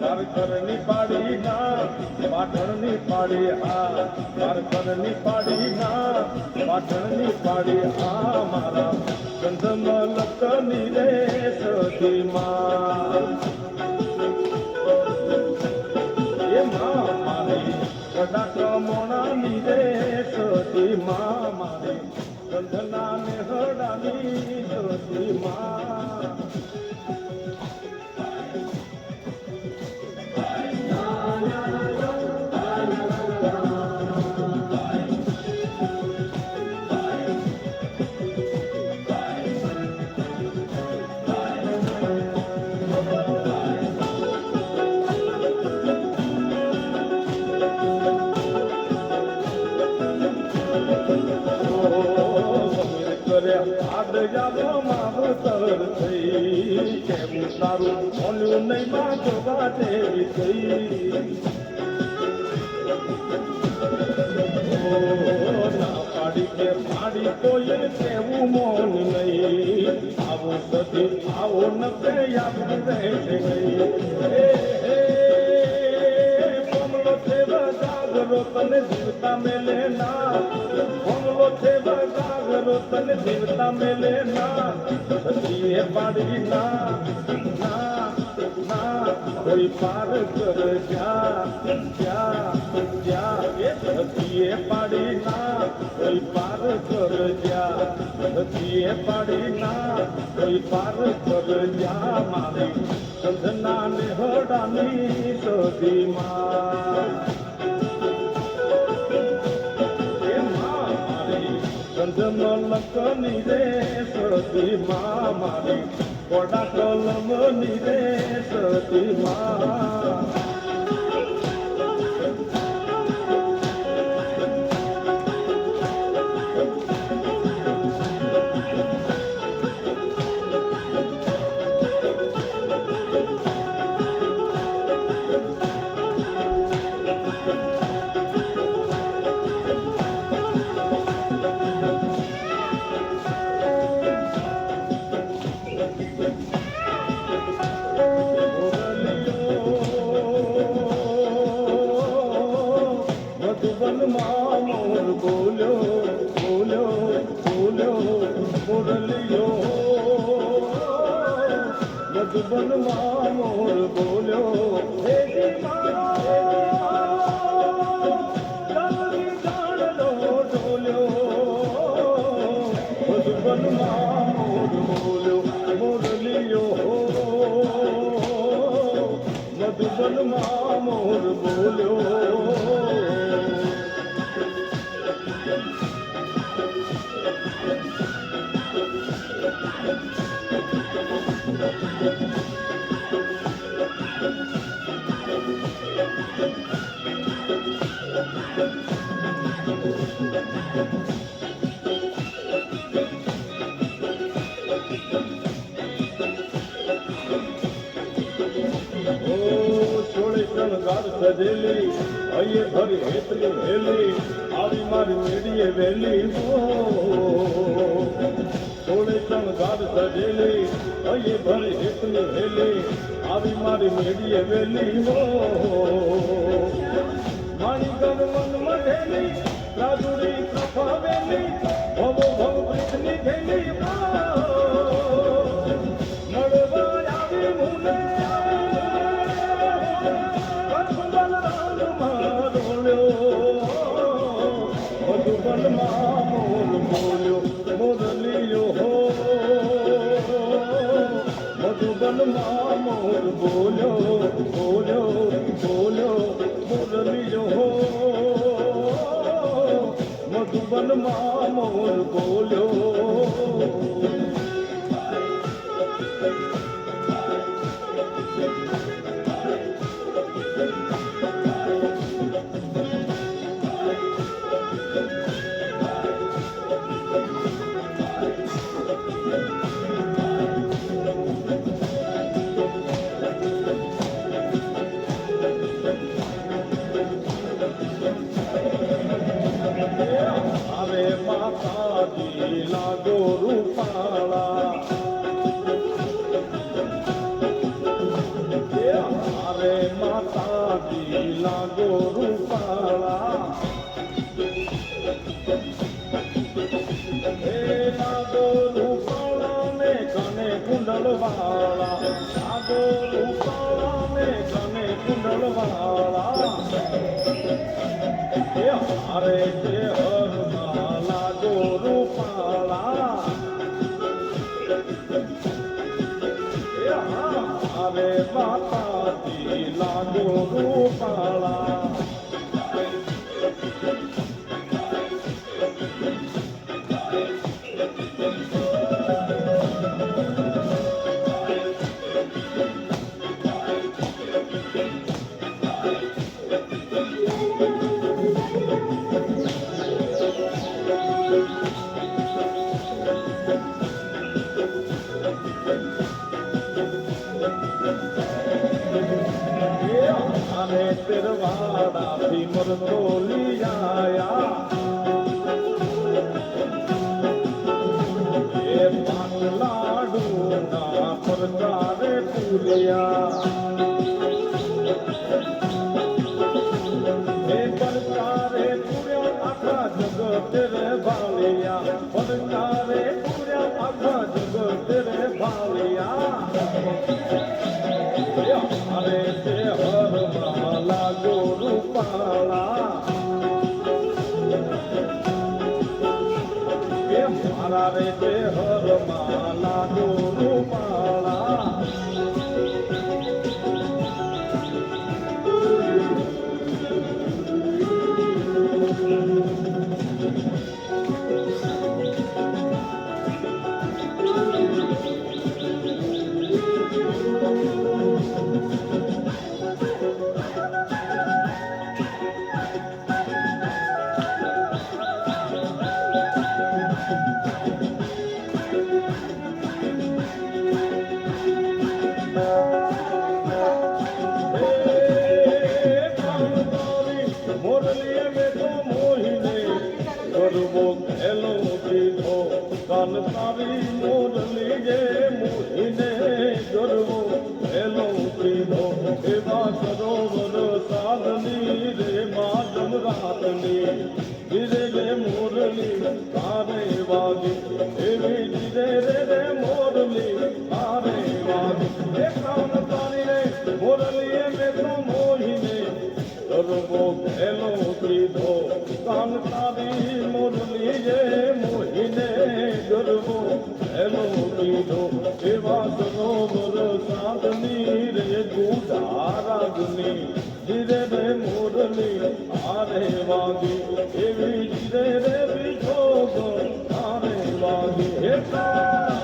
પારકરની પાડી ના પાટણની પાડી આ પારકરની પાડી ના પાટણની પાડી આ મારા ગંધમલકની રે સતીમાં એ માં મારી કડાક મોણાની રે સતીમાં મારી ગંધના નેહડાની સતીમાં માવતર થઈ કેવું તારું બોલ્યું નહીં માં જોગા દેવી થઈ ના પાડી કે પાડી કોઈ કેવું મોન નહીં આવો સતી આવો નકે યાદ રહે છે કમલો છે જાગરો તને જીવતા મેલે ના કમલો છે જાગરો તને જીવતા મેલે ના સતીએ પાડી ના ના ના કોઈ પાર કર જા જા જા એ સતીએ પાડી ના કોઈ પાર કર જા સતીએ પાડી ના કોઈ પાર કર જા મારી સંધના નેહડાની સદીમાં ગંધમલકની રે સતીમાં મારી કોડા કલમની રે સતીમાં મધુબનમાં મોર બોલ્યો બોલ્યો બોલ્યો મુરલિયો મધુબનમાં મોર બોલ્યો હે મારો જલ્દી જાણલો ડોલ્યો મધુબનમાં મોર બોલ્યો મુરલિયો મધુબનમાં મોર બોલ્યો સજેલી અયે ભરી હેતલી વેલી આવી મારી મેડીએ વેલી થોડે શણગાર સજેલી અયે ભરી હેતલી વેલી આવી મારી મેડીએ વેલી મારી ગર મન મઢેલી રાજુડી પ્રફા વેલી ભવો ભવ પ્રીતની થેલી મળવા આવી મુને મધુબનમાં મોર બોલ્યો મુરલિયો મધુબનમાં મોર બોલ્યો બોલ્યો બોલ્યો મુરલિયો મધુબનમાં મોર બોલ્યો લાગો રૂપાળા અરે માતાજી લાગો રૂપાળા હે લાગો રૂપાળા ને કને કુંડળ વાળા લાગો રૂપાળા ને કને કુંડળ વાળા હે હારે છે હરમાં લાગો રૂપાળા અરે માતાજી લાગો રૂપાળા અને તેરવાડા થી મરતોલી આયા એ પાન લાડુ ના પરકારે પૂર્યા એ પરકારે પૂર્યા આખા જગત રે ભાલિયા પરકારે પૂર્યા આખા જગત રે ભાલિયા અરે તે હરમાં લાગો રૂપાળા એ મારા રે તે હરમાં લાગો રૂપાળા મોરલીએ બેઠો મોહિને ગરબો ખેલો દીધો કાન તારી મોરલી જે મોહિને ગરબો ખેલો દીધો એવા સરોવર સાધની રે માધમ રાતની ધીરે રે મોરલી તારે વાગી એવી ધીરે રે મોરલી તારે વાગી એ કાન તારી રે મોરલીએ બેઠો મોહિને ગરબો ખેલો દીધો કાન તારી મોરલી જે મોહિને ગરબો ખેલો દીધો એવા સરોવર સાધની રે ગુડારાગની ધીરે રે મોરલી આરે વાગી એવી ધીરે રે બીજો આરે વાગી એટલા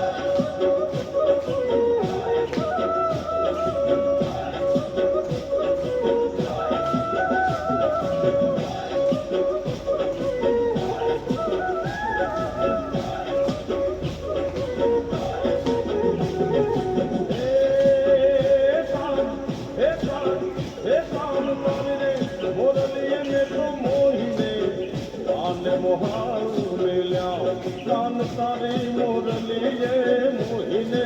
કાન તારી મોરલી જે મોહિને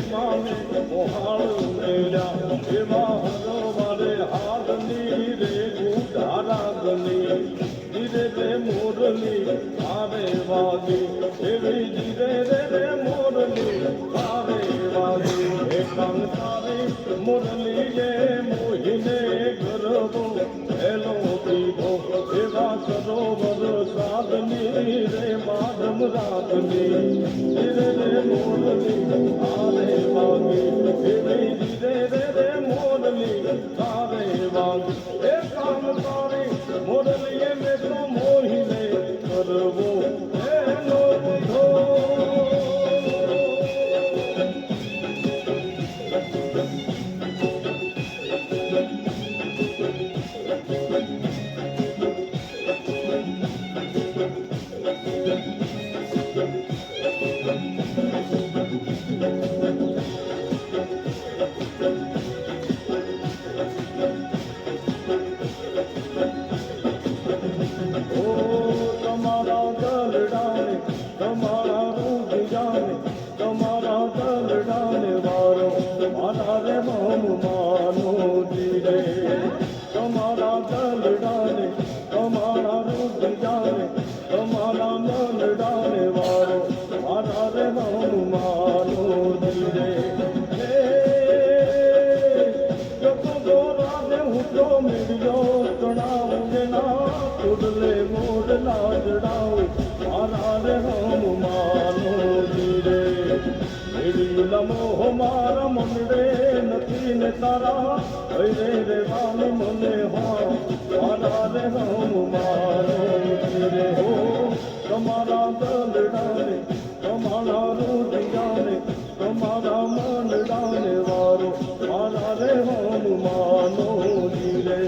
માને મોહાળું મેળ્યા એવા હરવારે હાલની રે ગુડારાગની ધીરે રે મોરલી તારે વાગી એવી ધીરે રે મોરલી તારે વાગી એ કાન તારી મોરલી જે મોહિને ગરબો ખેલો દીધો એવા સરોવર સાધની રે માધમ રાતની ધીરે રે મોરલી તારે વાગી એવી ધીરે રે મોરલી તારે વાગી એ કાન તારી મોરલીએ બેઠો મોહિને કરવો એનો બધો તો મીડિયો ચણાવું ના કુડલે મોડલા જડાવું મારા રે હમ માનો જીરે મીડિયું લમો મારા મનડે નથી ને તારા રે રે વાલ મને હા મારા રે હમ માનો જીરે હો તમારા દલડાને તમારા રૂડિયાને તમારા મનડાને વારો મારા રે હમ માનો જીરે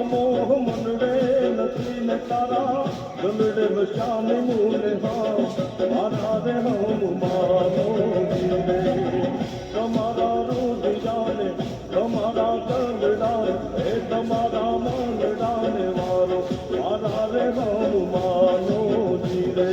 મોહ મનડે નથી ને તારા ગલડે મશાની મૂને હા મારા રે હમ માનો જીરે તમારા રૂડિયાને તમારા ગલડાને એ તમારા મનડાને વારો મારા રે હમ માનો જીરે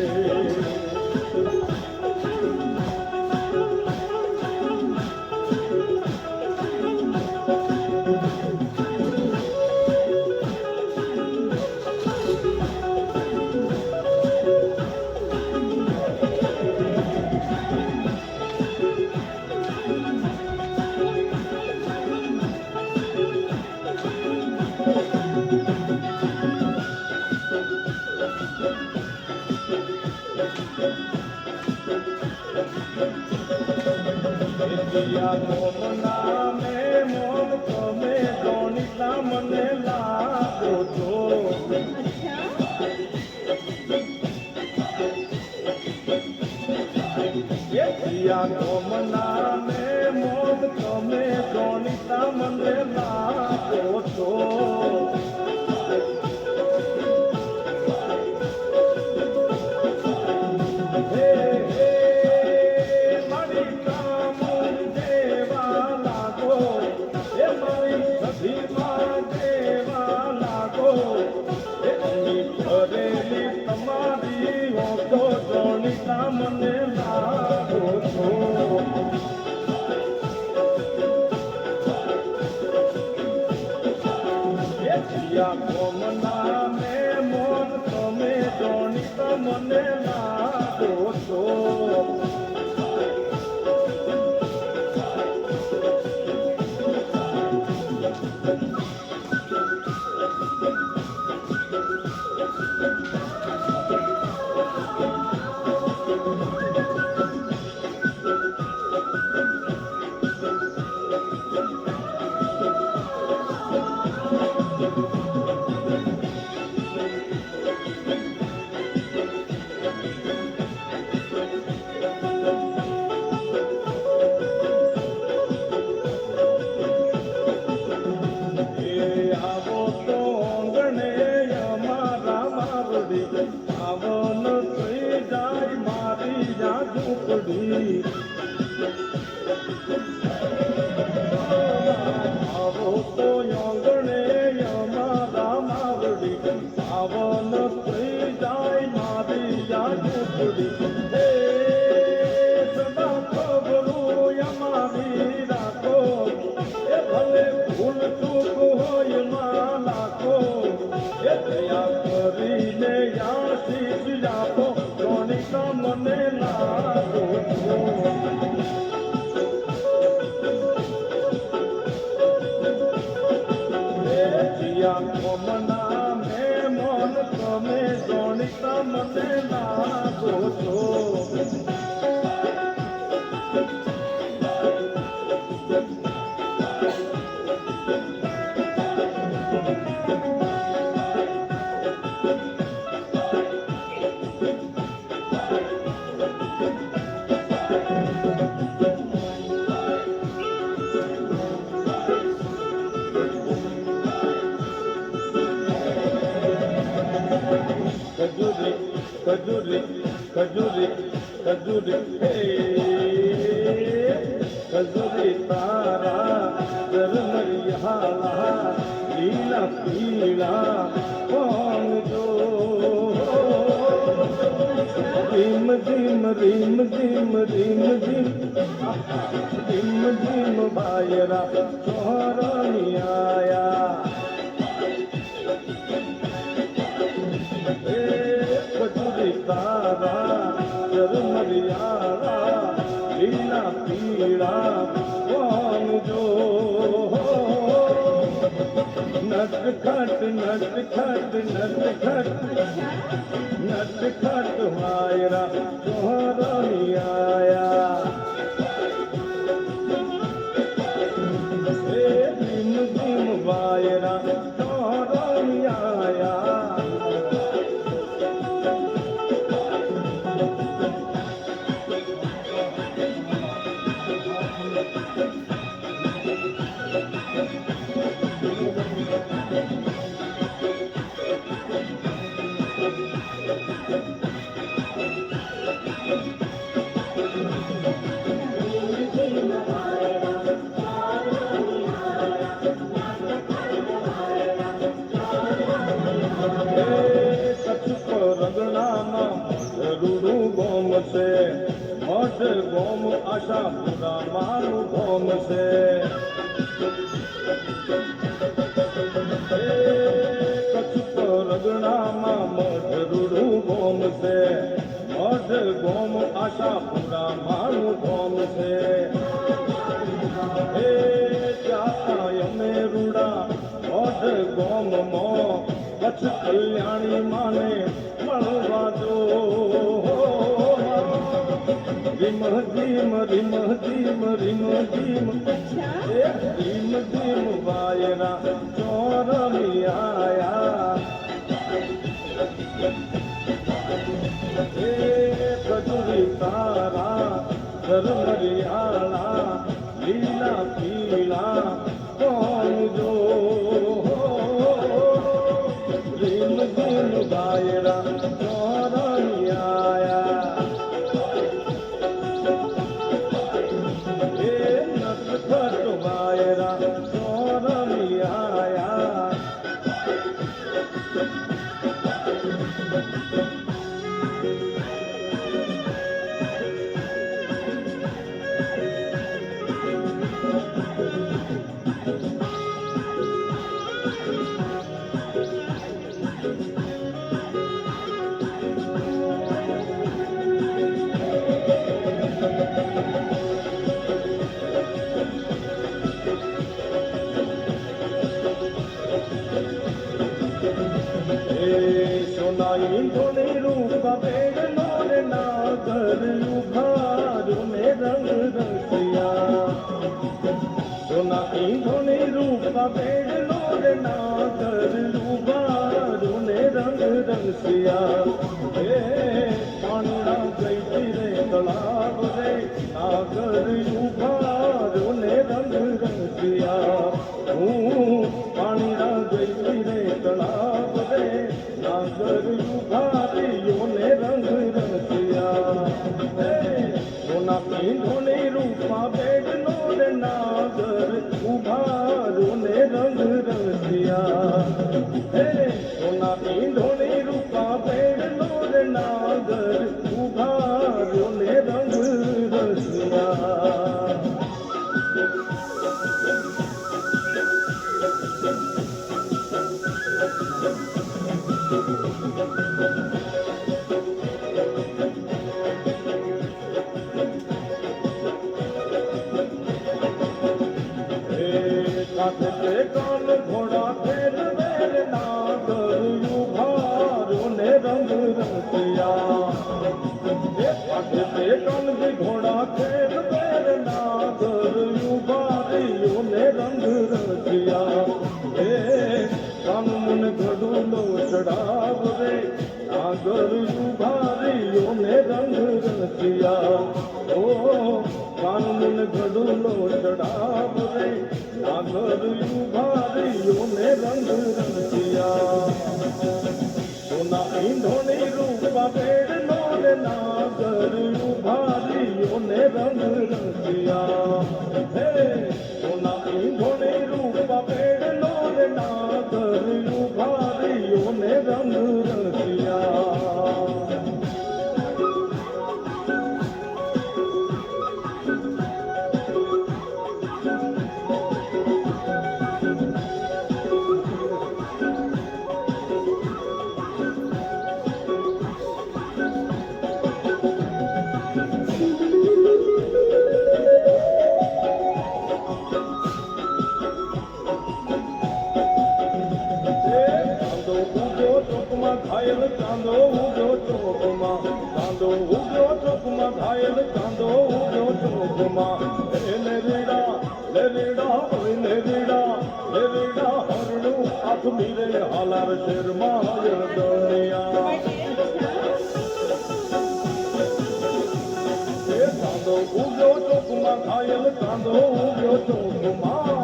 મોન તમે દોનિતા મને લાગો છો ગોમના ને મોન તમે દોનિતા મને લાગો છો મને લાગો છો કોમના મે મોન તમે જોણી તો મને લાગો છો આવન થઈ જાય મારી ઝૂંપડી આવો તો આંગણે અમારા માવડી આવન થઈ જાય મારી ઝૂંપડી સદા ખબરું અમારી રાખો એ ભલે ભૂલ ચૂક હોય માં લાખો એ દયા કરીને આશીષ આપો જોનિતા મને લાગો છો કોમના મે મોન તમે જોનિતા મને લાગો છો ખજૂરી ખજૂરી ખજૂરી ખજૂરી હે ખજૂરી તારા ઝરમરિયાળા લીલા પીળા કોણ જો રીમ ધીમ રીમ ધીમ રીમ ધીમ રીમ ધીમ બાયરા ચોરની આયા ખજૂરી તારા ઝરમરિયાળા લીલા પીળા કોણ જો નટખટ નટખટ નટખટ નટખટ વાયરા ચોરની આયા ધીમ ધીમ વાયરા ચોરની આયા રૂડું ગોમ છે મઢ ગોમ આશાપુરા મારું ગોમ છે કચ્છ રગડામાં મઢ રૂડું ગોમ છે મઢ ગોમ આશાપુરા મારું ગોમ છે હે ચાતા અમે રૂડા મઢ ગોમમાં કચ્છ કલ્યાણી માને મળવા દો રીમ ધીમ રીમ ધીમ રીમ ધીમ રીમ ધીમ વાયરા ચોરની આયા ખજૂરી તારા ઝરમરિયાળા લીલા પીળા કોણ જો રીમ ધીમ વાયરા ચોરની આયા નટખટ વાયરા ચોરની આયા સોનાઈ ધોની રૂપ બેડનો રે નાગર ઉભારો ને રંગ રંગિયા સોનાઈ ધોની રૂપ બેડનો રે નાગર ઉભારો ને રંગ રંગિયા હે પાણીના ગઈ રે તળાવ રે નાગર ઉભારો ને રંગ રંગિયા હું પાણીના ગઈ રે તળાવ રે નાગર ઉભારીઓને રંગ રંગિયા સોના પીંધોની રૂપા બેડનો રે નાગર ઉભારોને રંગ રંગિયા સોના પીંધોની રૂપા બેડનો રે નાગર ઉભારોને રંગ રંગિયા કાન ઘોડા ફેર વેર નાગર ઉભારોને રંગ રંગિયા કાન ઘોડા ફેર વેર નાગર ઉભારીઓને રંગ રંગિયા હે કાનૂન ઘડુલો ચડાવ રે નાગર ઉભારીઓને રંગ રંગિયા ઓ કાનૂન ઘડુલો ચડાવ રે નાગર ઉભારીઓને રંગ રંગિયા સોના ઈંધોની ચાંદો ઉગ્યો ચોકમાં, ચાંદો ઉગ્યો ચોકમાં, ઘાયલ ચાંદો ઉગ્યો ચોકમાં. લે રીડા હોય લે રીડા હરણું આંખ મીરે હાલાર શેરમાં દણિયા. ચાંદો ઉગ્યો ચોકમાં, ઘાયલ ચાંદો ઉગ્યો ચોકમાં.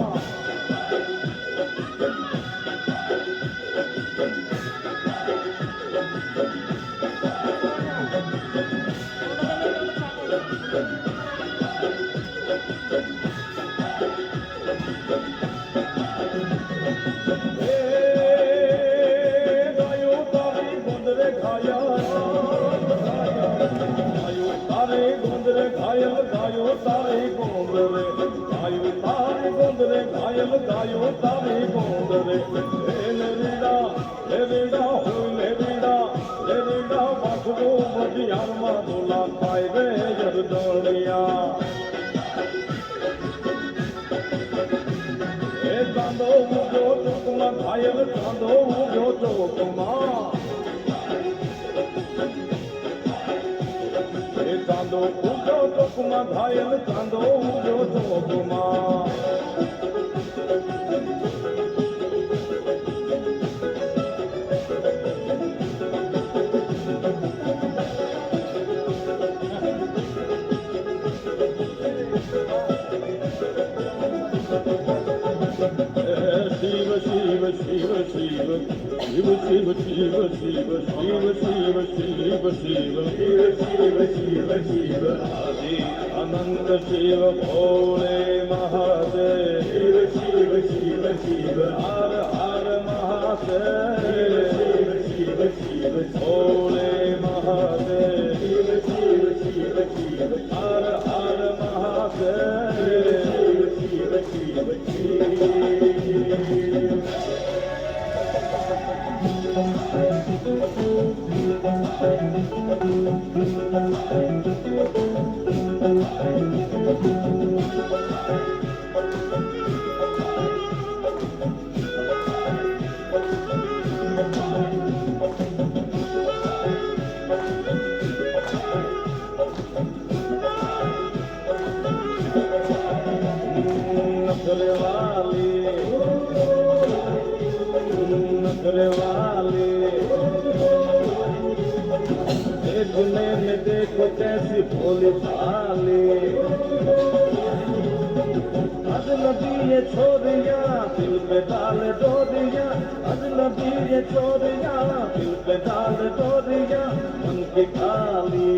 ઘાયલ ગાયો તારી ગોંદ રે, ગાયો તારી ગોંદ રે, ઘાયલ ગાયો તારી ગોંદ રે. લે રીડા હોય લે રીડા બાખવો બધિયારમાં ડોલા થાય રે જરદણિયા. એ ચાંદો ઉગ્યો ચોકમાં, ઘાયલ ચાંદો ઉગ્યો ચોકમાં. ચાંદો ઉગ્યો ચોકમાં, ઘાયલ ચાંદો ઉગ્યો ચોકમાં. શિવ શિવ શિવ શિવ શિવ શિવ શિવ શિવ શિવ શિવ શિવ શિવ શિવ શિવ શિવ આદિ અનંત શિવ ભોલે મહાદેવ. શિવ શિવ શિવ હર હર મહાદેવ. શિવ શિવ ભોલે મહાદેવ. શિવ શિવ શિવ હર હર મહાદેવ. શિવ શિવ શિવ नखरेवाली देखने में देखो कैसी भोली भाली. अजनबी ये छोरिया दिल पे डाल डोरिया, अजनबी ये छोरिया दिल पे डाल डोरिया. उनकी खाली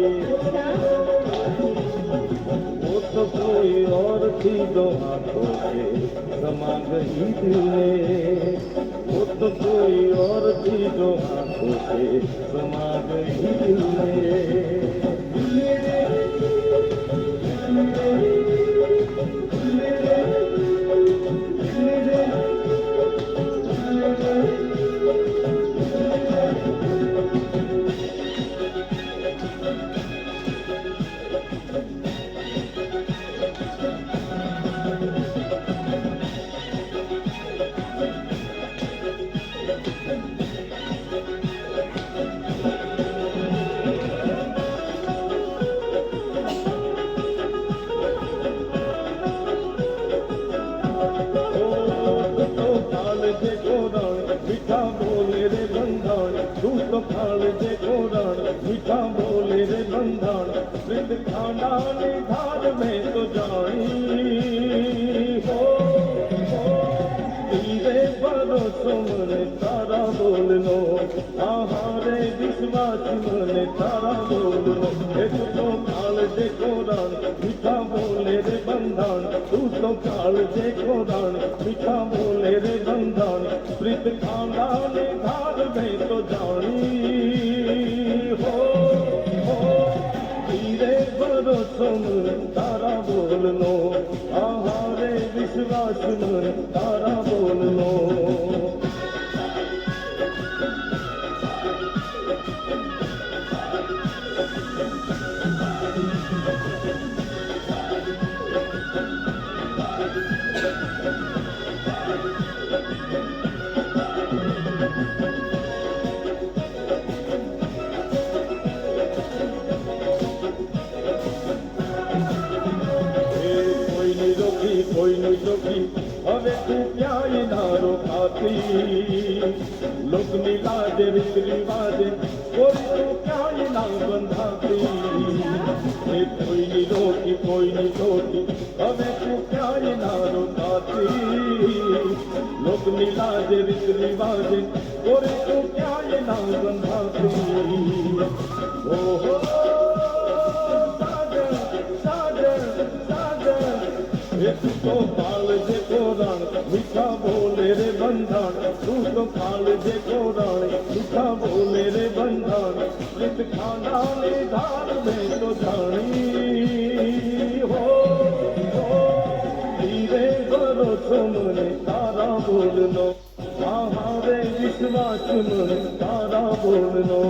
वो तो कोई और थी दो आंखों से समा गई दिल में. वो तो कोई और थी जो आंखों से समा गई दिल में. खाल देखो रण मीठा बोले रे बंधन. वृंद खांडानी धार में तो जानी हो धीरे भरोसो मने तारा बोलनो. आहारे विश्वास मने तारा बोलनो. एक तो खाल देखो रण मीठा बोले रे बंधन. तू तो खाल देखो रण मीठा बोले रे बंधन. वृंद खांडानी धार में तो जानी सुन तारा बोलनो. आहारे विश्वास मन तारा बोलनो. હવે તું ક્યાંય ના રોકાતી લોકની લાજે રીત રિવાજે કોઈ તું ક્યાંય ના બંધાતી એ કોઈની રોકી હવે તું ક્યાંય ના રોકાતી લોકની લાજે રીત રિવાજે કોઈ તું ક્યાંય ના બંધાતી ઓહો તું તો કાળજે કોરાણ મીઠા બોલે રે બંધાણ તું તો કાળજે કોરાણ મીઠા બોલે રે બંધાણ પ્રીત ખાના ને ધાર મેં તો જાણી હો ધીરે ભરોસો મને તારા બોલનો આહારે વિશ્વાસ મને તારા બોલનો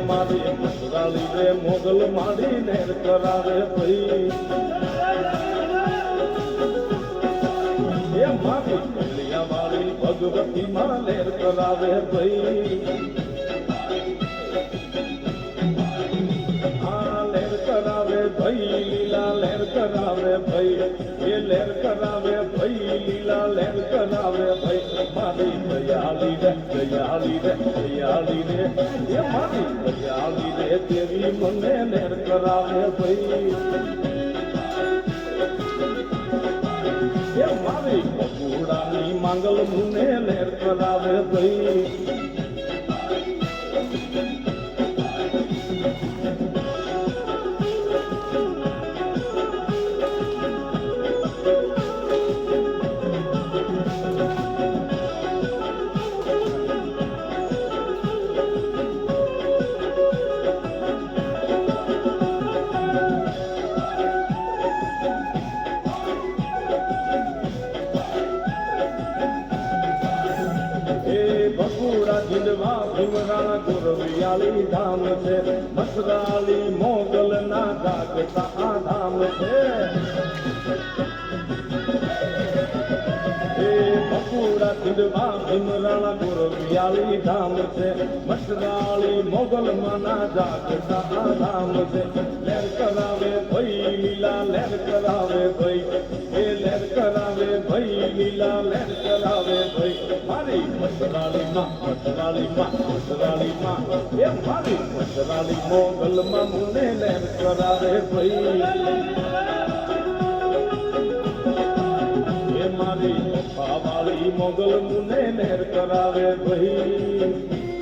મારી મસરાળી રે મોગલ મારી નેર કરાવે ભાઈ એ મારી કલિયા વાળી ભગવતી માં લેર કરાવે ભાઈ આ લેર કરાવે ભાઈ લીલા લેર કરાવે ભાઈ એ લેર કરાવે ભાઈ લીલા લેર કરાવે ભાઈ મારી દયાળી રે એ મારી દયાળી રે તેરી મને લેર કરાવે ભાઈ એ મારી બકુડાની માંગલ મને લેર કરાવે ભાઈ જિંદવા ભીમરાણા ગુરવિયાળી ધામ છે મસરાળી મોગલ ના જાગતા આ ધામ છે એ બકુડા જિંદવા ભીમરાણા ગુરવિયાળી ધામ છે મસરાળી મોગલ ના જાગતા આ ધામ છે લેર કરાવે ભાઈ લીલા લેર કરાવે ભાઈ એ લેર કરાવે ભાઈ લીલા લેર કરાવે ભાઈ મારી મસરાળી માં એ મારી મસરાળી મોગલ માં મુને લેર કરાવે ભાઈ એ મારી વાળી મોગલ મુને લેર કરાવે ભાઈ